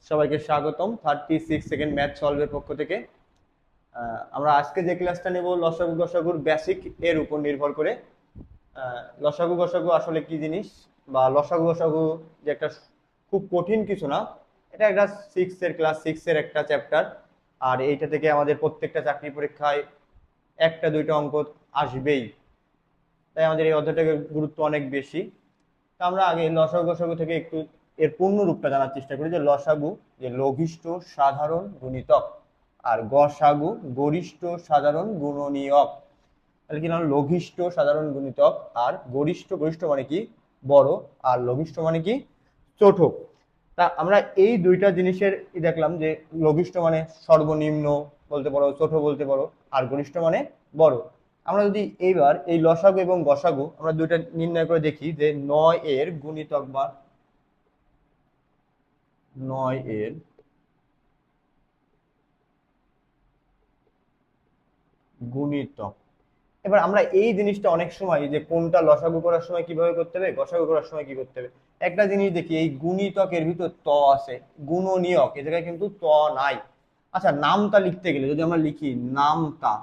সবাইকে স্বাগতম 36 second math সলভের পক্ষ থেকে। আমরা আজকে যে ক্লাসটা নেব লসাগু গসাগুর বেসিক এর উপর নির্ভর করে। লসাগু গসাগু আসলে কি জিনিস, বা লসাগু গসাগু যে একটা খুব কঠিন কিছু না, এটা একটা ক্লাস 6 এর একটা চ্যাপ্টার। আর এইটা থেকে আমাদের প্রত্যেকটা চাকরি পরীক্ষায় একটা দুইটা অঙ্ক আসবেই, তাই আমাদের এই অধ্যায়টার গুরুত্ব অনেক বেশি। তা আমরা আগে লসাগু গসাগু থেকে একটু এর পূর্ণ রূপটা জানার চেষ্টা করি, যে লসাগু যে লঘিষ্ঠ সাধারণ গুণিতক, আর গসাগু গরিষ্ঠ সাধারণ গুণনীয়ক। তাহলে কি নাম, লঘিষ্ঠ সাধারণ গুণিতক আর গরিষ্ঠ, গরিষ্ঠ মানে কি বড়, আর লঘিষ্ঠ মানে কি ছোট। তা আমরা এই দুইটা জিনিসের দেখলাম যে লঘিষ্ঠ মানে সর্বনিম্ন বলতে পারো, ছোট বলতে পারো, আর গরিষ্ঠ মানে বড়। আমরা যদি এইবার এই লসাগু এবং গসাগু আমরা দুইটা নির্ণয় করে দেখি, যে 9 এর গুণিতক বা 9 এর গুণিতক। এবার আমরা এই জিনিসটা অনেক সময়, যে কোনটা লসাগু করার সময় কিভাবে করতে হবে, গসাগু করার সময় কি করতে হবে, একটা জিনিস দেখি, এই গুণিতকের ভিতর ত আছে, গুণনীয়ক এ জায়গায় কিন্তু ত নাই। আচ্ছা, নামতা লিখতে গেলে যদি আমরা লিখি নামতা,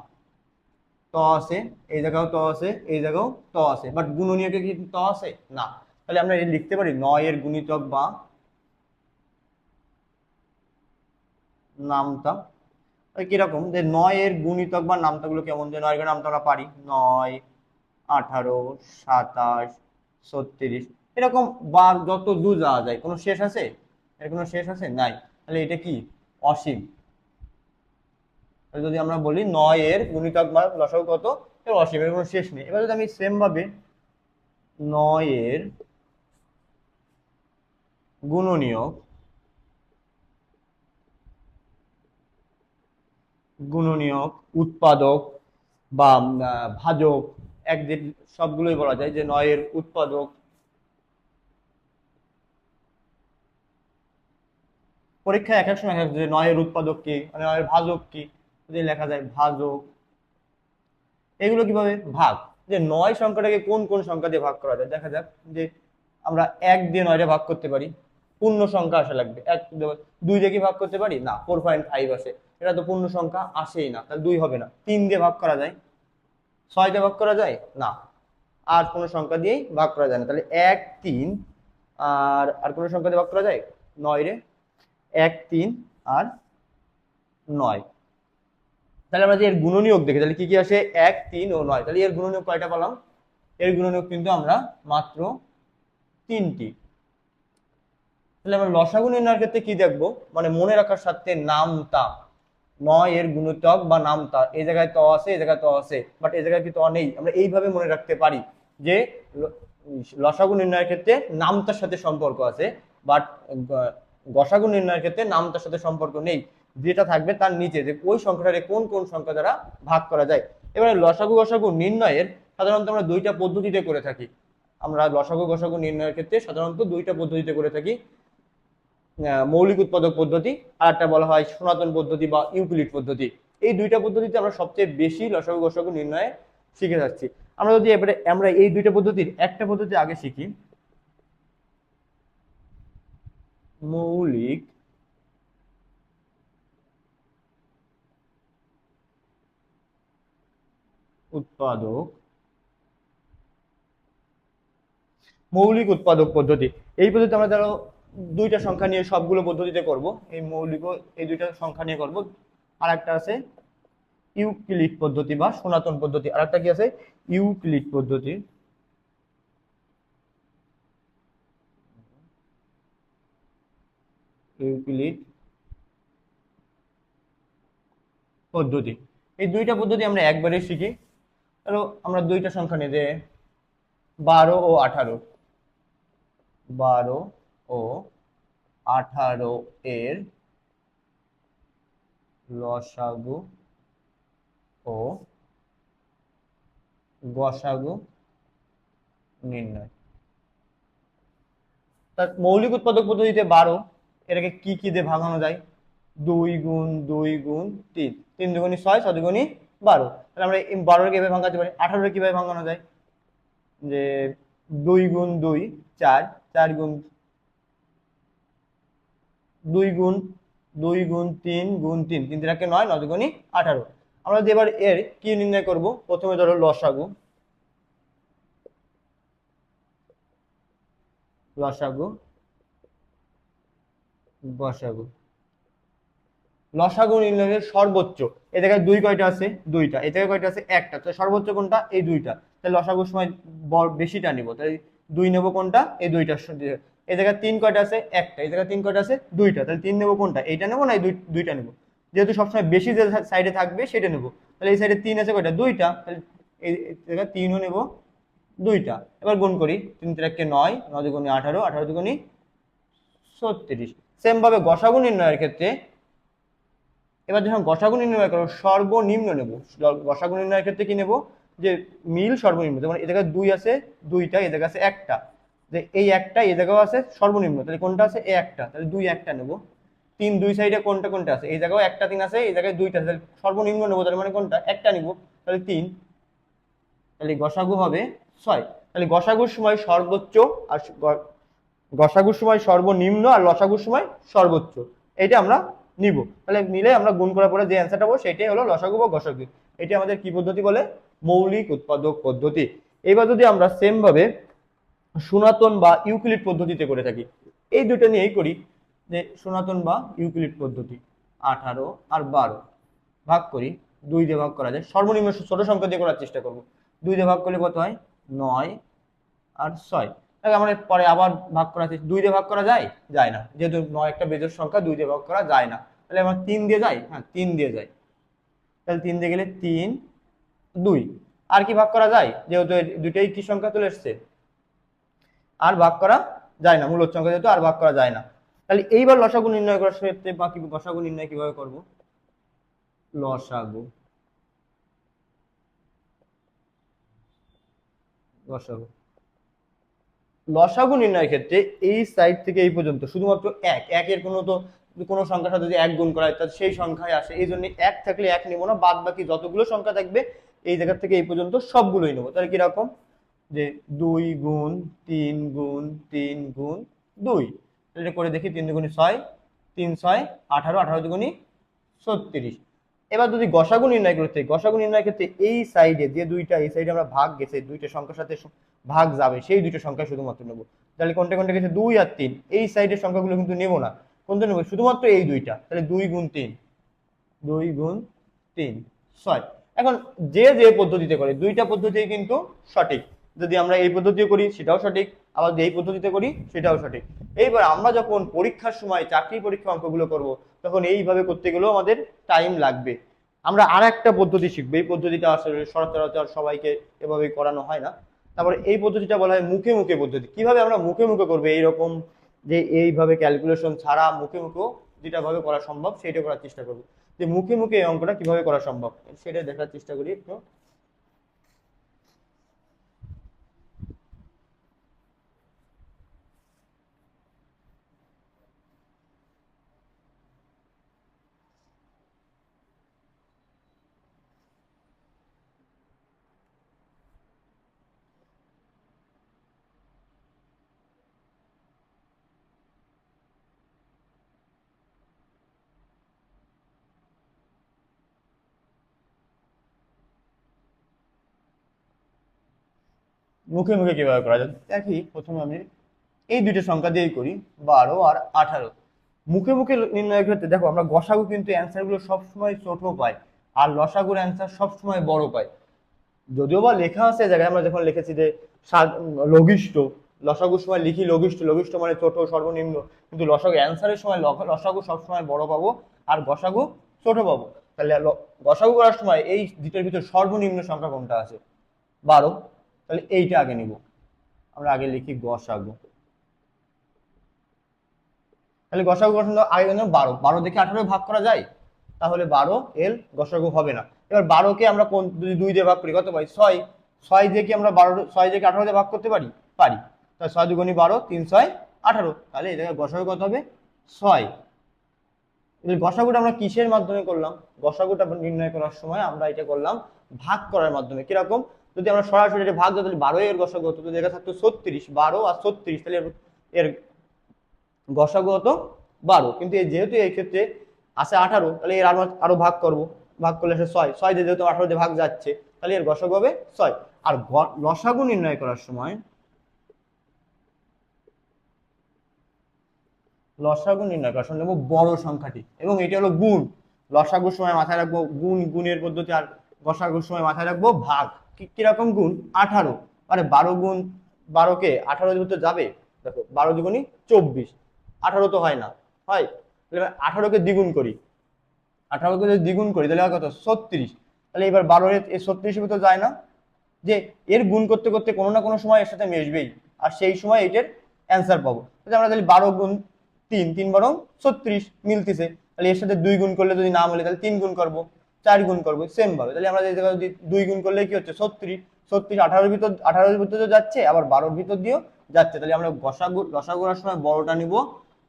ত আছে, এই জায়গাও ত আছে, এই জায়গাও ত আছে, বাট গুণনীয়কে কি ত আছে না। তাহলে আমরা এই লিখতে পারি 9 এর গুণিতক বা নামতা। কিরকম, যে 9 এর গুণিতক বা নামতা গুলো কেমন, যে 9 এর নামতা আমরা পারি 9, 18, 27, 36, এরকম বা যত দূর যাওয়া যায়। কোনো শেষ আছে? এর কোনো শেষ আছে? নাই। তাহলে এটা কি অসীম। যদি আমরা বলি 9 এর গুণিতক বা লসাগু কত, এর অসীম, এর কোনো শেষ নেই। এবার যদি আমি সেম ভাবে 9 এর গুণনীয়ক, উৎপাদক বা ভাজক, একদিন সবগুলোই বলা যায় যে 9 এর উৎপাদক। পরীক্ষায় এক এক সময় যে 9 এর উৎপাদক কি, মানে 9 এর ভাজক কি, যদি লেখা যায় ভাজক। এগুলো কিভাবে ভাগ, যে 9 সংখ্যাটাকে কোন কোন সংখ্যা দিয়ে ভাগ করা যায়, দেখা যাক। যে আমরা 1 দিয়ে 9 ভাগ করতে পারি, পূর্ণ সংখ্যা আসা লাগবে। 2 দিয়ে কি ভাগ করতে পারি না, 4.5 আসে, এটা তো পূর্ণ সংখ্যা আসেই না, তাহলে 2 হবে না। 3 দিয়ে ভাগ করা যায়, 6 দিয়ে ভাগ করা যায় না, আর কোনো সংখ্যা দিয়েই ভাগ করা যায় না। তাহলে 1, 3, আর আর কোনো সংখ্যা দিয়ে ভাগ করা যায় 9 রে, 1, 3 আর 9। তাহলে আমরা যে এর গুণনীয়ক দেখি, তাহলে কি কি আসে, 1, 3 ও 9। তাহলে এর গুণনীয়ক কয়টা পেলাম, এর গুণনীয়ক কিন্তু আমরা মাত্র 3টি। তাহলে আমরা লসাগু নির্ণয়ের ক্ষেত্রে কি দেখবো, মানে মনে রাখার সাথে নামতা, 9 এর গুণিতক বা নামতা, এই জায়গায় ত আছে, এই জায়গায় ত আছে, বাট এই জায়গায় কি ত নেই। আমরা এইভাবে মনে রাখতে পারি যে লসাগু নির্ণয়ের ক্ষেত্রে নামতার সাথে সম্পর্ক আছে, বাট গসাগু নির্ণয়ের ক্ষেত্রে নামতার সাথে সম্পর্ক নেই। যেটা থাকবে তার নিচে, যে ওই সংখ্যাটারে কোন কোন সংখ্যা দ্বারা ভাগ করা যায়। এবারে লসাগু গসাগু নির্ণয়ের সাধারণত আমরা দুইটা পদ্ধতিতে করে থাকি। আমরা লসাগু গসাগু নির্ণয়ের ক্ষেত্রে সাধারণত দুইটা পদ্ধতিতে করে থাকি, মৌলিক উৎপাদক পদ্ধতি, আর একটা বলা হয় সনাতন পদ্ধতি বা ইউক্লিড পদ্ধতি। এই দুইটা পদ্ধতিতে আমরা সবচেয়ে বেশি লসাগু গসাগু নির্ণয়ে শিখে যাচ্ছি। আমরা যদি এবারে আমরা এই দুইটা পদ্ধতির একটা পদ্ধতি আগে শিখি, মৌলিক উৎপাদক পদ্ধতি। এই পদ্ধতি আমরা ধরো দুইটা সংখ্যা নিয়ে সবগুলো পদ্ধতিতে করব, এই মৌলিক এই দুইটা সংখ্যা নিয়ে করব। আর একটা আছে ইউক্লিড পদ্ধতি বা সনাতন পদ্ধতি, আর একটা কি আছে ইউক্লিড পদ্ধতি। ইউক্লিড পদ্ধতি, এই দুইটা পদ্ধতি আমরা একবারে শিখি। ধরো আমরা দুইটা সংখ্যা নিয়ে, যে 12 ও 18, 12 ও 18 এর লসাগু ও গসাগু নির্ণয়। তার মৌলিক উৎপাদক পদ্ধতিতে 12, এটাকে কি কি দিয়ে ভাঙানো যায়, 2 গুণ 2 গুণ 3, 3 দুগুণী 6, 6 দুগুণী 12। তাহলে আমরা 12 কিভাবে ভাঙাতে পারি, 18 কিভাবে ভাঙানো যায়, যে 2 গুণ 2 4, 4 গুণ 2 গুণ 3 গুণ 3, 3 3 9, 9 দুগুণী 18। আমরা যদি এবার এর কি নির্ণয় করব, প্রথমে ধরো লসাগু, লসাগু গসাগু। লসাগু নির্ণয়ের সর্বোচ্চ, এ জায়গায় 2 কয়টা আছে, 2টা, এ জায়গায় কয়টা আছে, একটা, তো সর্বোচ্চ কোনটা, এই 2টা, তাহলে লসাগুর সময় বেশিটা নিব, তাহলে 2 নেব কোনটা, এই 2টার সাথে। এই জায়গায় 3 কয়টা আছে, একটা, এই জায়গায় 3 কয়টা আছে, 2টা, তাহলে 3 নেব কোনটা, এইটা নেব না এই 2টা নেব, যেহেতু সবসময় বেশি যে সাইডে থাকবে সেটা নেব, তাহলে এই সাইডে 3 আছে কয়টা, 2টা, তাহলে এই জায়গায় 3ও নেব 2টা। এবার গুণ করি, 3 3 9, 9 দুগুণী 18, 18 দুগুণী 36। সেম ভাবে গসাগু নির্ণয়ের ক্ষেত্রে এবার যখন গসাগু নির্ণয় করো, সর্বনিম্ন নেব। গসাগু নির্ণয়ের ক্ষেত্রে কি নেব, যে মিল সর্বনিম্ন, যেমন এই জায়গায় 2 আছে 2টা, এই জায়গায় আছে একটা, যে এই একটা এই জায়গাও আছে সর্বনিম্ন, তাহলে কোনটা আছে, এই একটা, তাহলে 2 একটা নেব। 3 দুই সাইডে কোনটা কোনটা আছে, এই জায়গাও একটা 3 আছে, এই জায়গায় 2টা, তাহলে সর্বনিম্ন নেব, তাহলে মানে কোনটা, একটা নিব, তাহলে 3, তাহলে গসাগু হবে 6। তাহলে গসাগুর সময় সর্বোচ্চ আর গসাগুর সময় সর্বনিম্ন আর লসাগুর সময় সর্বোচ্চ, এটা আমরা নিব। তাহলে মিলে আমরা গুণ করার পরে যে অ্যান্সারটা পাবো সেটাই হলো লসাগু বা গসাগু। এটি আমাদের কি পদ্ধতি বলে, মৌলিক উৎপাদক পদ্ধতি। এবার যদি আমরা সেম ভাবে সনাতন বা ইউক্লিড পদ্ধতিতে করে থাকি, এই দুটো নিয়েই করি, যে সনাতন বা ইউক্লিড পদ্ধতি, 18 আর 12 ভাগ করি, 2 দিয়ে ভাগ করা যায়, সর্বনিম্ন ছোট সংখ্যা দিয়ে করার চেষ্টা করব। 2 দিয়ে ভাগ করলে কত হয়, 9 আর 6। আমরা পরে আবার ভাগ করা, 2 দিয়ে ভাগ করা যায়, যায় না, যেহেতু 9 একটা বেজোড় সংখ্যা, 2 দিয়ে ভাগ করা যায় না, তাহলে আমরা 3 দিয়ে যাই, হ্যাঁ 3 দিয়ে যাই, তাহলে 3 দিয়ে গেলে 3 2। আর কি ভাগ করা যায়, যেহেতু দুইটাই কি সংখ্যা চলে এসছে, আর ভাগ করা যায় না, মূলদ সংখ্যা যেহেতু আর ভাগ করা যায় না। তাহলে এইবার লসাগু নির্ণয় করার ক্ষেত্রে বা কি গসাগু নির্ণয় কিভাবে করব, লসাগু লসাগু লসাগু নির্ণয়ের ক্ষেত্রে এই সাইড থেকে এই পর্যন্ত শুধুমাত্র একের কোনো সংখ্যার সাথে যদি 1 গুণ করা হয় তাহলে সেই সংখ্যায় আসে, এই জন্য 1 থাকলে 1 নিব না, বাদ বাকি যতগুলো সংখ্যা থাকবে এই জায়গা থেকে এই পর্যন্ত সবগুলোই নেবো। তাহলে কিরকম, যে 2 গুণ 3 গুণ 3 গুণ 2, এটা করে দেখি, 3 দুগুণী 6, 3 6 18, 18 দুগুণী 36। এবার যদি গসাগু নির্ণয় করতে, গসাগু নির্ণয়ের ক্ষেত্রে এই সাইডে যে দুইটা, এই সাইডে আমরা ভাগ গেছে, দুইটা সংখ্যার সাথে ভাগ যাবে সেই দুইটা সংখ্যা শুধুমাত্র নেব। তাহলে কোনটা কোনটা গেছে, 2 আর 3, এই সাইডের সংখ্যাগুলো কিন্তু নেব না, কোনটা নেব, শুধুমাত্র এই দুইটা, তাহলে 2 গুণ 3, 2 গুণ 3 6। এখন যে যে পদ্ধতিতে করে দুইটা পদ্ধতি কিন্তু সঠিক, যদি আমরা এই পদ্ধতিতে করি সেটাও সঠিক, আবার এই পদ্ধতিতে করি সেটাও সঠিক। এইবার আমরা যখন পরীক্ষার সময় চাকরি পরীক্ষা অঙ্কগুলো করব, তখন এইভাবে করতে গেলেও আমাদের টাইম লাগবে। আমরা আর একটা পদ্ধতি শিখবো, এই পদ্ধতিটা আসলে সচরাচর সবাইকে এভাবে করানো হয় না। তারপরে এই পদ্ধতিটা বলা হয় মুখে মুখে পদ্ধতি। কিভাবে আমরা মুখে মুখে করবো, এইরকম যে এইভাবে ক্যালকুলেশন ছাড়া মুখে মুখেও যেটা ভাবে করা সম্ভব সেটা করার চেষ্টা করবো, যে মুখে মুখে এই অঙ্কটা কিভাবে করা সম্ভব সেটা দেখার চেষ্টা করি একটু। মুখে মুখে কিভাবে করা যায় দেখি, প্রথমে আমি এই দুইটা সংখ্যা দিয়েই করি, 12 আর 18। মুখে মুখে নির্ণয়ের ক্ষেত্রে দেখো, আমরা গসাগু কিন্তু অ্যান্সার গুলো সবসময় ছোট পাই, আর লসাগুর অ্যান্সার সবসময় বড় পাই। যদিও বা লেখা আছে জায়গায়, আমরা যখন লিখেছি যে লঘিষ্ঠ, লসাগুর সময় লিখি লঘিষ্ঠ, লঘিষ্ঠ মানে ছোট সর্বনিম্ন, কিন্তু লসাগু অ্যান্সারের সময় লসাগু সবসময় বড় পাবো আর গসাগু ছোট পাবো। তাহলে গসাগু করার সময় এই দুটোর ভিতর সর্বনিম্ন সংখ্যা কোনটা আছে, 12, তাহলে এইটা আগে নিব, আমরা আগে লিখি গসাগু। তাহলে গসাগু গঠন আগে 12, 12 দেখে 18 ভাগ করা যায়, তাহলে 12 এর গসাগু হবে না। এবার 12 কে আমরা কোন যদি 2 দিয়ে ভাগ করি কত পাই, 6, 6 দিয়ে কি আমরা 12, 6 দিয়ে কি 18 দিয়ে ভাগ করতে পারি, পারি, তাহলে 6 দুগুণী 12, 3 6 18, তাহলে এই জায়গায় গসাগু কত হবে, 6। এই গসাগুটা আমরা কিসের মাধ্যমে করলাম, গসাগুটা নির্ণয় করার সময় আমরা এটা করলাম ভাগ করার মাধ্যমে। কিরকম, যদি আমরা সরাসরি এটা ভাগ দিই তাহলে 12 এর গসাগু হতো, যদি এটা থাকতো 36, 12 আর 36, তাহলে এর গসাগু হতো 12, কিন্তু যেহেতু এই ক্ষেত্রে আছে 18, তাহলে এর আরো ভাগ করব, ভাগ করলে সে 6, 6 দিয়ে যেহেতু 18 দিয়ে ভাগ যাচ্ছে, তাহলে এর গসাগু হবে 6। আর লসাগু নির্ণয় করার সময় নেবো বড় সংখ্যাটি, এবং এটা হলো গুণ। লসাগুর সময় মাথায় রাখবো গুণ, গুণের পদ্ধতি, আর গসাগুর সময় মাথায় রাখবো ভাগ। কিরকম গুণ? 18, মানে 12 গুণ 12কে 18 দিয়ে তো যাবে, দেখো 12 দুগুণই 24, 18 তো হয় না, হয়, 18কে দ্বিগুণ করি, 18কে যদি দ্বিগুণ করি তাহলে হয় কত? 36। তাহলে এবার 12 এর 36 তো যায় না, যে এর গুণ করতে করতে কোনো না কোনো সময় এর সাথে মিশবেই, আর সেই সময় এটার অ্যান্সার পাবো। আমরা তাহলে 12 গুণ 3, 3 বারং 36 মিলতেছে, তাহলে এর সাথে 2 গুণ করলে যদি না মিলে তাহলে 3 গুণ করব, 4 গুণ করবো, সেম ভাবে। তাহলে আমরা এই জায়গায় যদি 2 গুণ করলে কি হচ্ছে? 36, 36 18-র ভিতর, 18-র ভিতর তো যাচ্ছে, আবার 12-র ভিতর দিয়েও যাচ্ছে। তাহলে আমরা লসাগু করার সময় বড়টা নিব,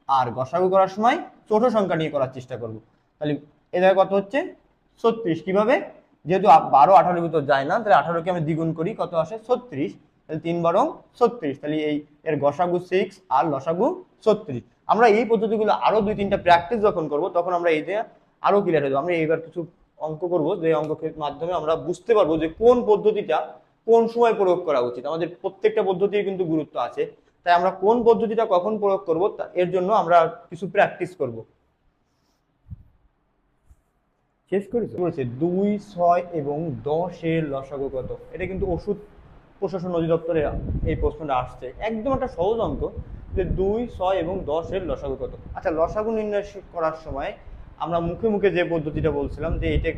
আর গসাগু করার সময় ছোট সংখ্যা নিয়ে করার চেষ্টা করব। তাহলে এ জায়গায় কত হচ্ছে? 36। কিভাবে? যেহেতু 12 18-র ভিতর যায় না, তাহলে 18কে আমি দ্বিগুণ করি, কত আসে? 36। তাহলে 3 বারং 36, তাহলে এই এর গসাগু 6 আর লসাগু 36। আমরা এই পদ্ধতিগুলো আরো 2-3টা প্র্যাকটিস যখন করব, তখন আমরা এই যে আরো ক্লিয়ার হয়ে যাবো। আমরা এইবার কিছু অঙ্ক করব, যে অঙ্কের মাধ্যমে আমরা বুঝতে পারবো যে কোন পদ্ধতিটা কোন সময় প্রয়োগ করা উচিত। আমাদের প্রত্যেকটা পদ্ধতির কিন্তু গুরুত্ব আছে, তাই আমরা কোন পদ্ধতিটা কখন প্রয়োগ করব এর জন্য আমরা কিছু প্র্যাকটিস করব। শেষ করেছে বলেছে 2, 6 এবং 10 এর লসাগু কত? এটা কিন্তু ওষুধ প্রশাসন অধিদপ্তরে এই প্রশ্নটা আসছে, একদম একটা সহজ অঙ্ক, যে 2, 6 এবং 10 এর লসাগু কত। আচ্ছা, লসাগু নির্ণয় করার সময় আমরা মুখে মুখে যে পদ্ধতিটা বলছিলাম, যে এটা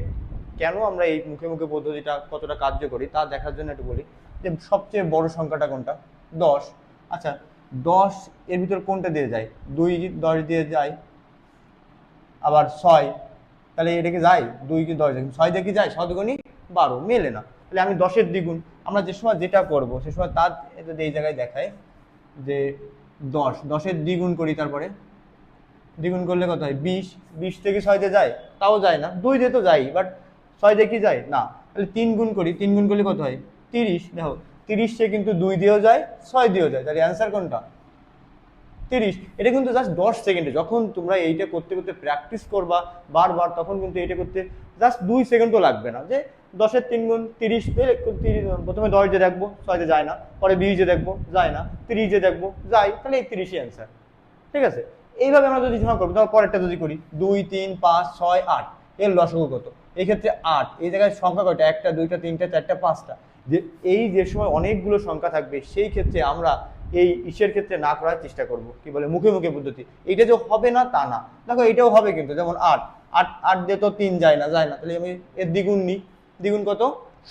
কেন আমরা এই মুখে মুখে পদ্ধতিটা কতটা কার্যকরী তা দেখার জন্য একটু বলি, যে সবচেয়ে বড় সংখ্যাটা কোনটা? 10। আচ্ছা, 10 এর ভিতর কোনটা দিয়ে যায়? 2 10 দিয়ে যায়, আবার 6, তাহলে এটা কি যায়? 2 কি 10 যায়, 6 দিয়ে কি যায়? 6 দুগুণই 12, মেলে না। তাহলে আমি 10-এর দ্বিগুণ, আমরা যে সময় যেটা করব সে সময় তার যদি এই জায়গায় দেখায় যে 10-এর দ্বিগুণ করি, তারপরে দ্বিগুণ করলে কত হয়? 20, 20 থেকে 6 দিয়ে যায়? তাও যায় না। 2 দিয়ে তো যাই, বাট 6 দিয়ে কি যায় না। তাহলে 3 গুণ করি, 3 গুণ করলে কত হয়? 30। দেখো 30 সে কিন্তু 2 দিয়েও যায়, 6 দিয়েও যায়, তাহলে অ্যান্সার কোনটা? 30। এটা কিন্তু জাস্ট 10 সেকেন্ডে, যখন তোমরা এইটা করতে করতে প্র্যাকটিস করবা বারবার, তখন কিন্তু এটা করতে জাস্ট 2 সেকেন্ডও লাগবে না। যে 10-এর 3 গুণ 30, প্রথমে 10 দিয়ে দেখবো, 6 দিয়ে যায় না, পরে 20 দিয়ে দেখবো, যায় না, 30 দিয়ে দেখবো, যায়, তাহলে এই 30ই অ্যান্সার। ঠিক আছে, এইভাবে আমরা যদি সময় করবো, তাহলে পরেরটা যদি করি 2, 3, 5, 6, 8, এর লসাগু কত? এই ক্ষেত্রে 8, এই জায়গায় সংখ্যা কয়টা? 1টা, 2টা, 3টা, 4টা, 5টা। যে এই যে সময় অনেকগুলো সংখ্যা থাকবে, সেই ক্ষেত্রে আমরা এই ইসের ক্ষেত্রে না করার চেষ্টা করব, কি বলে, মুখে মুখে পদ্ধতি। এইটা যে হবে না তা না, দেখো এটাও হবে কিন্তু, যেমন 8, 8, 8 দিয়ে তো 3 যায় না, যায় না, তাহলে আমি এর দ্বিগুণ নিই, দ্বিগুণ কত?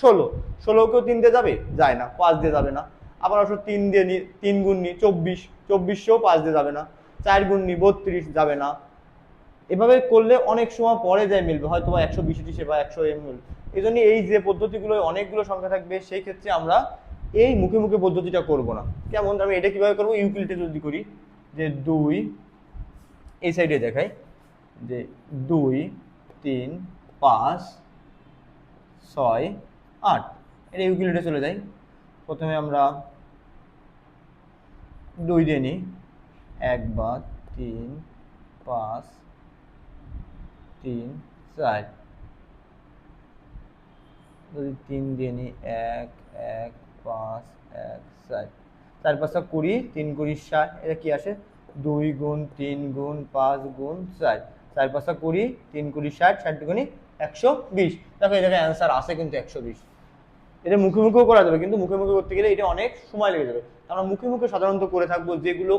16, 16কেও 3 দিয়ে যাবে? যায় না, 5 দিয়ে যাবে না। আবার অবশ্য 3 দিয়ে নিই, 3 গুণ নিই, 24, 24ও 5 দিয়ে যাবে না। 4 গুণ নিই, 32, যাবে না। এভাবে করলে অনেক সময় পরে যায় মিলবে, হয়তো বা 120 বা 100 মিলবে। এই জন্য এই যে পদ্ধতিগুলো অনেকগুলো সংখ্যা থাকবে, সেই ক্ষেত্রে আমরা এই মুখে মুখে পদ্ধতিটা করব না। কেমন? আমি এটা কিভাবে করবো? ইউক্লিডে যদি করি, যে 2, এই সাইডে দেখাই, যে 2, 3, 5, 6, 8, এটা ইউক্লিডে চলে যাই। প্রথমে আমরা 2 দিয়ে নিই, 1 বার 3, 5, 3, 4, যদি 3 দিয়ে নিই, 1, 1, 5, 1, 4, 4 5 20, 3 20 60, এটা কি আসে? 2 গুণ 3 গুণ 5 গুণ 4, 4 5 20, 3 20 60, 60 দুগুণি 120। দেখো এই জায়গায় অ্যান্সার আসে কিন্তু 120। এটা মুখে মুখেও করা যাবে, কিন্তু মুখে মুখে করতে গেলে এটা অনেক সময় লেগে যাবে। আমরা মুখে মুখে সাধারণত করে থাকবো যেগুলো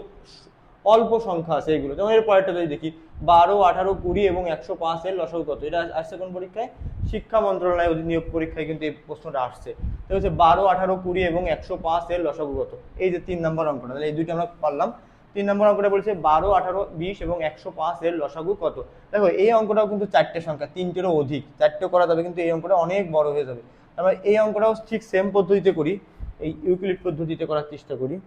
অল্প সংখ্যা আছে এগুলো। যেমন এর পরেরটা যদি দেখি, 12, 18, 20 এবং 105 এর লসাগু কত? এটা আসছে কোন পরীক্ষায়? শিক্ষা মন্ত্রণালয় নিয়োগ পরীক্ষায় কিন্তু এই প্রশ্নটা আসছে। তো হচ্ছে 12, 18, 20 এবং 105 এর লসাগু কত? এই যে 3 নম্বর অঙ্কটা, তাহলে এই দুইটা আমরা পারলাম। 3 নম্বর অঙ্কটা বলছে 12, 18, 20 এবং 105 এর লসাগু কত? দেখো এই অঙ্কটাও কিন্তু 4টে সংখ্যা, 3টেরও অধিক, 4টেও করা যাবে, কিন্তু এই অঙ্কটা অনেক বড় হয়ে যাবে। আমরা এই অঙ্কটাও ঠিক সেম পদ্ধতিতে করি, এই ইউক্লিড পদ্ধতিতে করার চেষ্টা করি।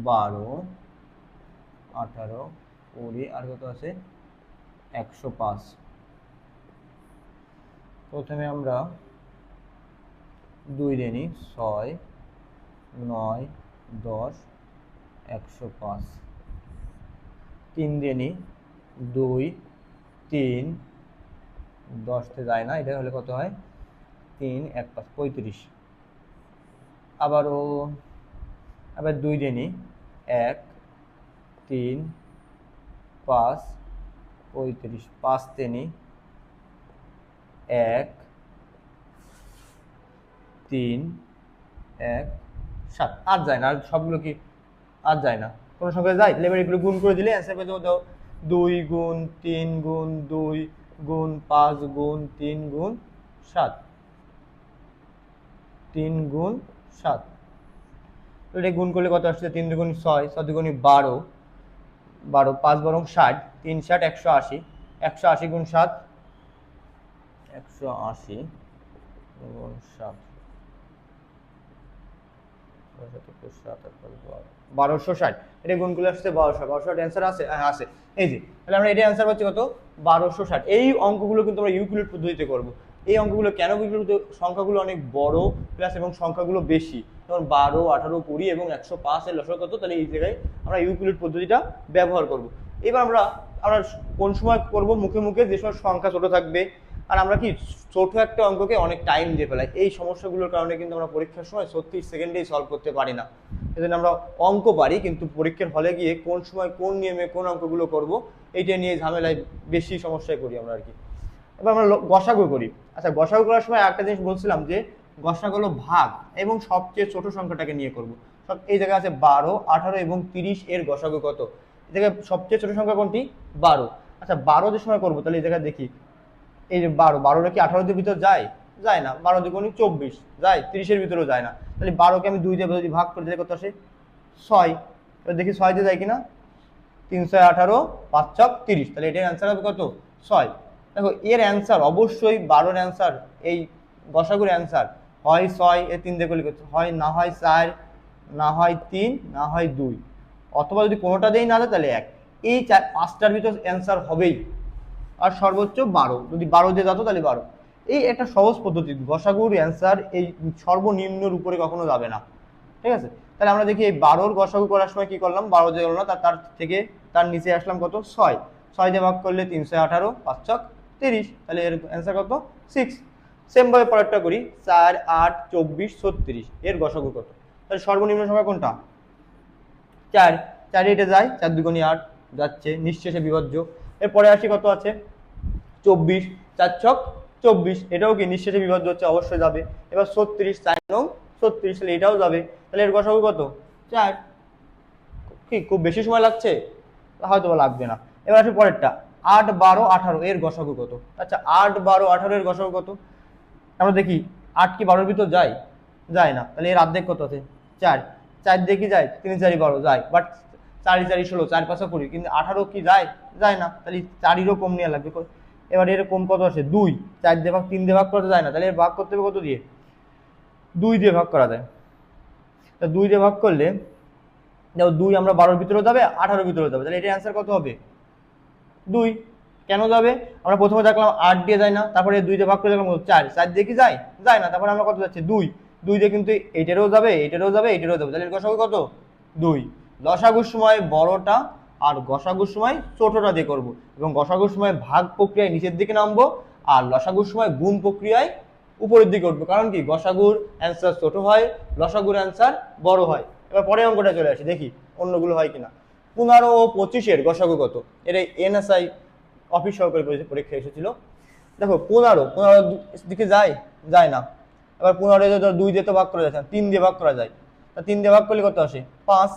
12, 18, 20, আর কত আছে? 105। প্রথমে আমরা 2 দিয়ে নিই, 6, 9, 10, 105। 3 দিয়ে নিই, 2, 3, 10তে যায় না, এটা হলে কত হয়, 3, 1, 5, 35। আবার 2 দিয়ে নিই, 1, 3, 5, 35। 5 দিয়ে নিই, 1, 3, 1, 7। আর যায় না, আর সবগুলো কি আর যায় না, কোনো সংখ্যা যায়? লেবার এগুলো গুণ করে দিলে অ্যান্সার পেতে দাও 2 গুণ 3 গুণ 2 গুণ 5 গুণ 3 গুণ 7, 3 গুণ 7। এটা গুণ করলে কত আসছে? 3 দুগুণ 6, 6 দুগুণ 12, 12, 5 12 60, 3 60 180, 180 গুণ 7, 180 গুণ 7, 1260। এটা গুণ করলে আসছে 1260। অ্যান্সার আছে? হ্যাঁ আছে। এই যে তাহলে আমরা এটা অ্যান্সার পাচ্ছি কত? 1260। এই অঙ্কগুলো কিন্তু আমরা ইউক্লিড পদ্ধতিতে করব। এই অঙ্কগুলো কেন? সংখ্যাগুলো অনেক বড় প্লাস এবং সংখ্যাগুলো বেশি, যেমন 12, 18, 20 এবং 105 এর লসাগু কত, তাহলে এই জায়গায় আমরা ইউক্লিড পদ্ধতিটা ব্যবহার করব। এবার আমরা কোন সময় করব? মুখে মুখে, যে সময় সংখ্যা ছোট থাকবে আর আমরা কি ছোট একটা অঙ্ককে অনেক টাইম দিয়ে ফেলাই। এই সমস্যাগুলোর কারণে কিন্তু আমরা পরীক্ষার সময় 36 সেকেন্ডেই সলভ করতে পারি না। এজন্য আমরা অঙ্ক পারি, কিন্তু পরীক্ষার হলে গিয়ে কোন সময় কোন নিয়মে কোন অঙ্কগুলো করব এইটা নিয়ে ঝামেলায় বেশি সমস্যায় করি আমরা আর কি। এবার আমরা গসাগু করি। আচ্ছা, গসাগু করার সময় একটা জিনিস বলছিলাম যে গসাগু হলো ভাগ এবং সবচেয়ে ছোট সংখ্যাটাকে নিয়ে করব। সব এই জায়গায় আছে 12, 18 এবং 30, এর গসাগু কত? এই জায়গায় সবচেয়ে ছোট সংখ্যা কোনটি? 12। আচ্ছা, 12 যে সময় করবো, তাহলে এই জায়গায় দেখি, এই যে 12, 12টা কি 18-র ভিতর যায়? যায় না। 12 দুগুণ 24 যায়, 30-এর ভিতরেও যায় না। তাহলে 12কে আমি 2 দিয়ে যদি ভাগ করি তাহলে কত আসে? 6। এবার দেখি 6 দিয়ে যায় কিনা। 3 6 18, 5 6 30। তাহলে এটার অ্যান্সার হবে কত? 6। দেখো এর অ্যান্সার অবশ্যই 12-র অ্যান্সার, এই গসাগুর অ্যান্সার হয় 6, এ 3 দিয়ে করলে হয়, না হয় 4, না হয় 3, না হয় 2, অথবা যদি কোনোটা দিয়েই না দেয় তাহলে 1। এই 5টার ভিতর অ্যান্সার হবেই। আর সর্বোচ্চ 12, যদি 12 দিয়ে যাতো তাহলে 12। এই একটা সহজ পদ্ধতি, গসাগুর অ্যান্সার এই সর্বনিম্নর উপরে কখনো যাবে না। ঠিক আছে, তাহলে আমরা দেখি এই 12-র গসাগু করার সময় কি করলাম? 12 দিয়ে গেল না, তার থেকে তার নিচে আসলাম কত? 6। 6 দিয়ে ভাগ করলে 3 6 18, 5 6 30। তাহলে এর অ্যান্সার কত? 6। সেম ভাবে পরেরটা করি, 4 8 24 36, এর গসাগু কত? তাহলে সর্বনিম্ন সংখ্যা কোনটা? 4। 4 এটা যায়, 4 দুগুণে 8 যাচ্ছে, নিঃশেষে বিভাজ্য। এরপরে আসি কত আছে? 24, 4 ছক 24, এটাও কি নিঃশেষে বিভাজ্য হচ্ছে, অবশ্যই যাবে। এবার 36, 4 9 36, তাহলে এটাও যাবে। তাহলে এর গসাগু কত? 4। কি খুব বেশি সময় লাগছে? হয়তো লাগবে না। এবার আসি পরেরটা, 8 12 18, এর গসাগু কত? আচ্ছা, 8 12 18 এর গসাগু কত? আমরা দেখি 8 কি 12-র ভিতর যায়? যায় না। তাহলে এর অর্ধেক কত আছে? 4। 4 দিয়ে কি যায়? 3 4 12 যায়, বাট 4 4 16, 4 5 20, কিন্তু 18 কি যায়? যায় না। তাহলে 4-এরও কম নেওয়া লাগবে। এবার এর কম কত আসে? 2। 4 দিয়ে ভাগ 3 দিয়ে ভাগ করতে যায় না, তাহলে এর ভাগ করতে হবে কত দিয়ে? 2 দিয়ে ভাগ করা যায়। তা 2 দিয়ে ভাগ করলে দেখো 2 আমরা 12-র ভিতরেও যাবে, 18-র ভিতরেও যাবে, তাহলে এটার অ্যান্সার কত হবে? 2। কেন যাবে? আমরা প্রথমে দেখলাম 8 দিয়ে যায় না, তারপরে 2 দিয়ে ভাগ করে দেখলাম 4। 4 দিয়ে কি যায়? যায় না। তারপরে আমরা কত যাচ্ছে? 2। 2 দিয়ে কিন্তু এইটারও যাবে, এইটারও যাবে, এইটারও যাবে, তাহলে এর গসাগু কত? 2। লসাগুর সময় বড়টা আর গসাগুর সময় ছোটটা দিয়ে করব, এবং গসাগুর সময় ভাগ প্রক্রিয়ায় নিচের দিকে নামবো, আর লসাগুর সময় গুণ প্রক্রিয়ায় উপরের দিকে উঠবো। কারণ কি? গসাগুর অ্যান্সার ছোট হয়, লসাগুর অ্যান্সার বড় হয়। এবার পরের অঙ্কটা চলে আসি, দেখি অন্যগুলো হয় কিনা। 15 ও 25-এর গসাগু কত? এটা এনএসআই অফিস সহকারী পরীক্ষা এসেছিল। দেখো 15 দিকে যায়? যায় না। এবার 15 2 দিয়ে তো ভাগ করা যাচ্ছে না, 3 দিয়ে ভাগ করা যায়। তা 3 দিয়ে ভাগ করলে কত আসে? 5।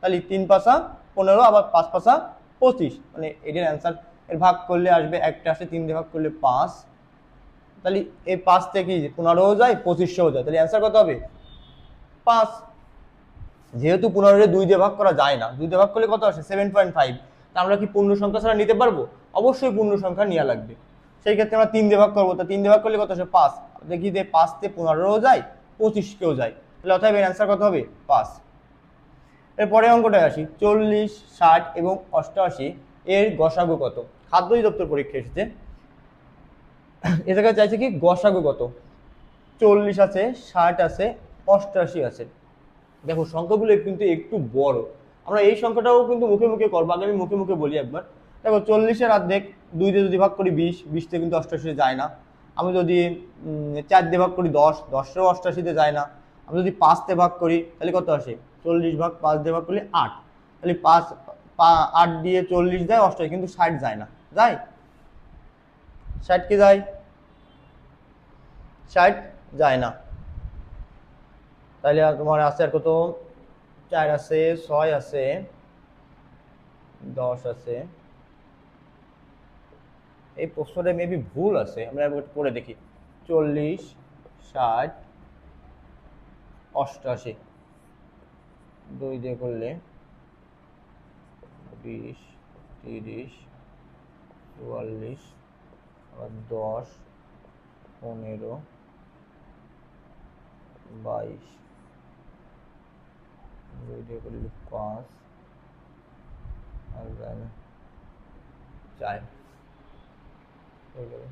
তাহলে 3 5 15, আবার 5 5 25, মানে এটার অ্যান্সার, এর ভাগ করলে আসবে একটা আসে, 3 দিয়ে ভাগ করলে 5। তাহলে এই 5 থেকে 15ও যায়, 25ও যায়, তাহলে অ্যান্সার কত হবে? 5। যেহেতু 15 2 দিয়ে ভাগ করা যায় না, 2 দিয়ে ভাগ করলে কত আসে? 7.5। তা আমরা কি পূর্ণ সংখ্যা ছাড়া নিতে পারবো? অবশ্যই পূর্ণ সংখ্যা নেওয়া লাগবে। সেই ক্ষেত্রে আমরা 3 দিয়ে ভাগ করবো, তো 3 দিয়ে ভাগ করলে কত আসে? 5। দেখি যে 5 তে 15ও যায়, 25কেও যায়, তাহলে অতএব এর অ্যান্সার কত হবে? 5। এরপরে অঙ্কটায় আসি, 40 60 এবং 88 এর গসাগু কত? খাদ্য অধিদপ্তর পরীক্ষা এসেছে। এ জায়গায় চাইছে কি গসাগু কত, 40 আছে, 60 আছে, 88 আছে। দেখো সংখ্যাগুলো কিন্তু একটু বড়, আমরা এই সংখ্যাটাও কিন্তু মুখে মুখে করবো, আগে আমি মুখে মুখে বলি একবার। দেখো 40-এর অর্ধেক 2 দিয়ে যদি ভাগ করি 20, 20 তে কিন্তু 88 যায় না। আমি যদি 4 দিয়ে ভাগ করি 10, 10-এও 88-তে যায় না। আমি যদি 5 তে ভাগ করি তাহলে কত আসে, 40 ভাগ 5 দিয়ে ভাগ করলে 8, তাহলে 8 দিয়ে 40 যায় 88, কিন্তু 60 যায় না, যায় 60 কি যায়, 60 যায় না। তাহলে তোমার আছে আর কত, 4 আছে, 6 আছে, 10 আছে। এই প্রশ্নটা মেবি ভুল আছে, আমরা একবার পড়ে দেখি। 40, 60, 88, 2 দিয়ে করলে 20, 30, 44, আবার 10, 15, 22, 2 দিয়ে করলে 5, আর যায় না 4 হয়ে যাবে।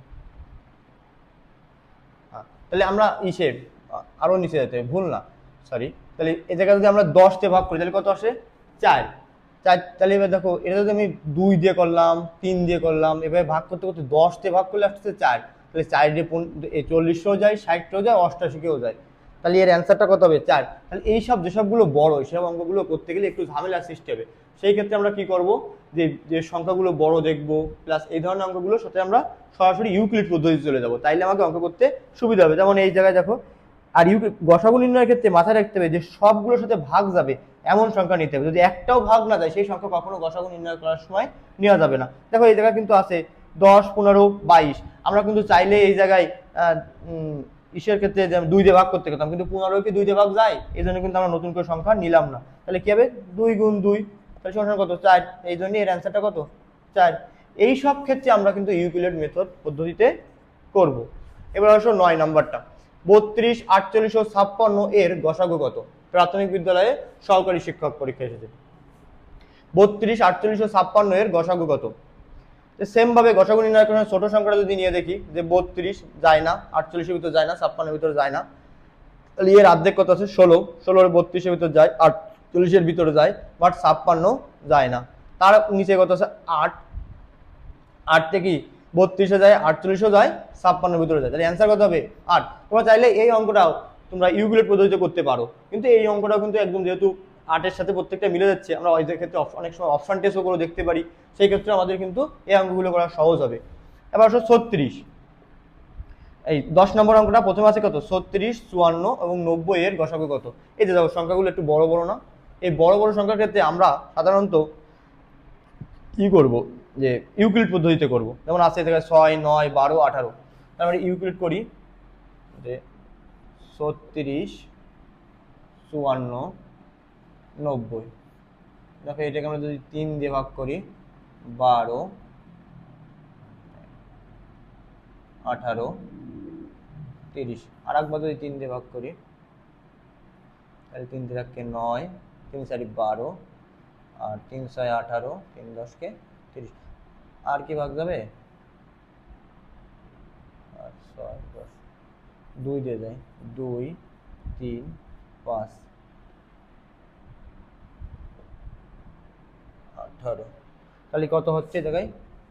তাহলে আমরা আরো নিচে যেতে ভুল না, সরি। তাহলে এই জায়গায় যদি আমরা 10 তে ভাগ করি তাহলে কত আসে, 4, 4। তাহলে এবার দেখো এটা যদি আমি 2 দিয়ে করলাম, 3 দিয়ে করলাম, এভাবে ভাগ করতে করতে 10 তে ভাগ করলে আসছে 4, তাহলে 4 দিয়ে 40-ও যায়, 60-ও যায়, 88-কেও যায়। তাহলে এর অ্যান্সারটা কত হবে, 4। তাহলে এই সব যেসবগুলো বড় সেসব অঙ্কগুলো করতে গেলে একটু ঝামেলা সৃষ্টি হবে। সেই ক্ষেত্রে আমরা কি করব, যে সংখ্যাগুলো বড় দেখব, প্লাস এই ধরনের অঙ্কগুলোর সাথে আমরা সরাসরি ইউক্লিড পদ্ধতি চলে যাব, তাইলে আমাকে অঙ্ক করতে সুবিধা হবে। যেমন এই জায়গায় দেখো, আর গসাগু নির্ণয়ের ক্ষেত্রে মাথায় রাখতে হবে যে সবগুলোর সাথে ভাগ যাবে এমন সংখ্যা নিতে হবে, যদি একটাও ভাগ না যায় সেই সংখ্যা কখনো গসাগু নির্ণয় করার সময় নেওয়া যাবে না। দেখো এই জায়গায় কিন্তু আছে 10, 15, 22, আমরা কিন্তু চাইলে এই জায়গায় ইসের ক্ষেত্রে 2 দিয়ে ভাগ করতে পারতাম, কিন্তু 15 কি 2 দিয়ে ভাগ যায়, এই জন্য কিন্তু আমরা নতুন করে সংখ্যা নিলাম না। তাহলে কি হবে, 2 গুণ 2, তাহলে সমান কত, 4। এই জন্য এর অ্যান্সারটা কত, 4। এই সব ক্ষেত্রে আমরা কিন্তু ইউক্লিড মেথড পদ্ধতিতে করব। এবার আসো 9 নাম্বারটা, 32, 48 ও 56 এর গসাগু কত। প্রাথমিক বিদ্যালয়ে সহকারী শিক্ষক পরীক্ষা এসেছে। 32, 48 ও 56 এর গসাগু কত। সেম ভাবে গসাগু নির্ণয় করার ছোট সংখ্যাটা যদি নিয়ে দেখি, যে 32 যায় না, 48-এর ভিতর যায় না, 56-এর ভিতর যায় না, তাহলে এর অর্ধেক কত আছে, 16, 16 32-এর ভিতর যায়, 48-এর ভিতরে যায়, বাট 56 যায় না। তার নিচে কত আছে, 8, 8 থেকে 32-এ যায়, 48-ও যায়, 56-এর ভিতরে যায়, তাহলে অ্যান্সার কত হবে, 8। তোমরা চাইলে এই অঙ্কটাও তোমরা ইউক্লিড পদ্ধতিতে করতে পারো, কিন্তু এই অঙ্কটাও কিন্তু একদম যেহেতু 8-এর সাথে প্রত্যেকটা মিলে যাচ্ছে, আমরা ওই ক্ষেত্রে অনেক সময় অপশন টেস্টও করে দেখতে পারি, সেই ক্ষেত্রে আমাদের কিন্তু এই অঙ্কগুলো করা সহজ হবে। এবার আসো 36, এই 10 নম্বর অঙ্কটা প্রথমে আছে কত, 36, 54 এবং 90 এর গসাগু কত। এই যে দেখো সংখ্যাগুলো একটু বড় বড় না, এই বড় বড় সংখ্যার ক্ষেত্রে আমরা সাধারণত কি করব, যে ইউক্লিড পদ্ধতিতে করব। যেমন আছে এখানে 6, 9, 12, 18, তারপরে ইউক্লিড করি, যে 36, 54, 90। দেখো এটাকে আমরা যদি 3 দিয়ে ভাগ করি, 12, 18, 30, আর একবার যদি 3 দিয়ে ভাগ করি, তাহলে 3 দিয়ে রাখকে 9, 3 4 12, আর 3 6 18, 3 10 কে 30, আর কি ভাগ যাবে, 8 6 10, 2 দিয়ে যায়, 2 3 5 18, তাহলে কত হচ্ছে জায়গায়,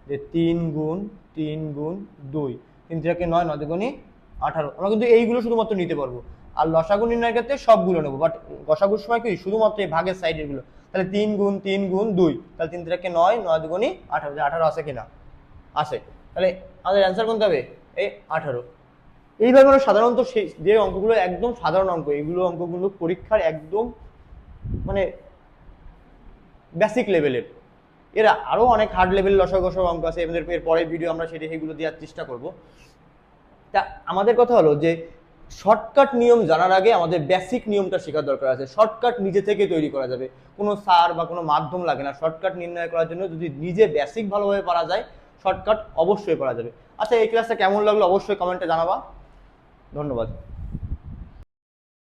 যে 3 গুণ 3 গুণ 2, 3 থেকে 9, 9 দুগুণে 18। আমরা কিন্তু এইগুলো শুধুমাত্র নিতে পারবো, আর লসাগু নির্ণয়ের ক্ষেত্রে সবগুলো নেবো, বাট গসাগুর সময় কি শুধুমাত্র এই ভাগের সাইডের গুলো। তাহলে 3 গুণ 3 গুণ 2, তাহলে 3 থেকে 9, 9 দুগুণে 18, 18 আছে কিনা, আছে। তাহলে আমাদের অ্যান্সার কোনটা হবে, এই 18। এইভাবে আমরা সাধারণত যে অঙ্কগুলো একদম সাধারণ অঙ্ক, এইগুলো অঙ্কগুলো পরীক্ষার একদম মানে বেসিক লেভেলের। এর আরো অনেক হার্ড লেভেল লসাগু অঙ্ক আছে, এর পরের ভিডিও আমরা সেগুলো দেওয়ার চেষ্টা করব। তা আমাদের কথা হলো যে শর্টকাট নিয়ম জানার আগে আমাদের বেসিক নিয়মটা শেখার দরকার আছে। শর্টকাট নিজে থেকে তৈরি করা যাবে, কোনো সার বা কোনো মাধ্যম লাগে না শর্টকাট নির্ণয় করার জন্য। যদি নিজে বেসিক ভালোভাবে পারা যায়, শর্টকাট অবশ্যই পারা যাবে। আচ্ছা, এই ক্লাসটা কেমন লাগলো অবশ্যই কমেন্টে জানাবা। ধন্যবাদ।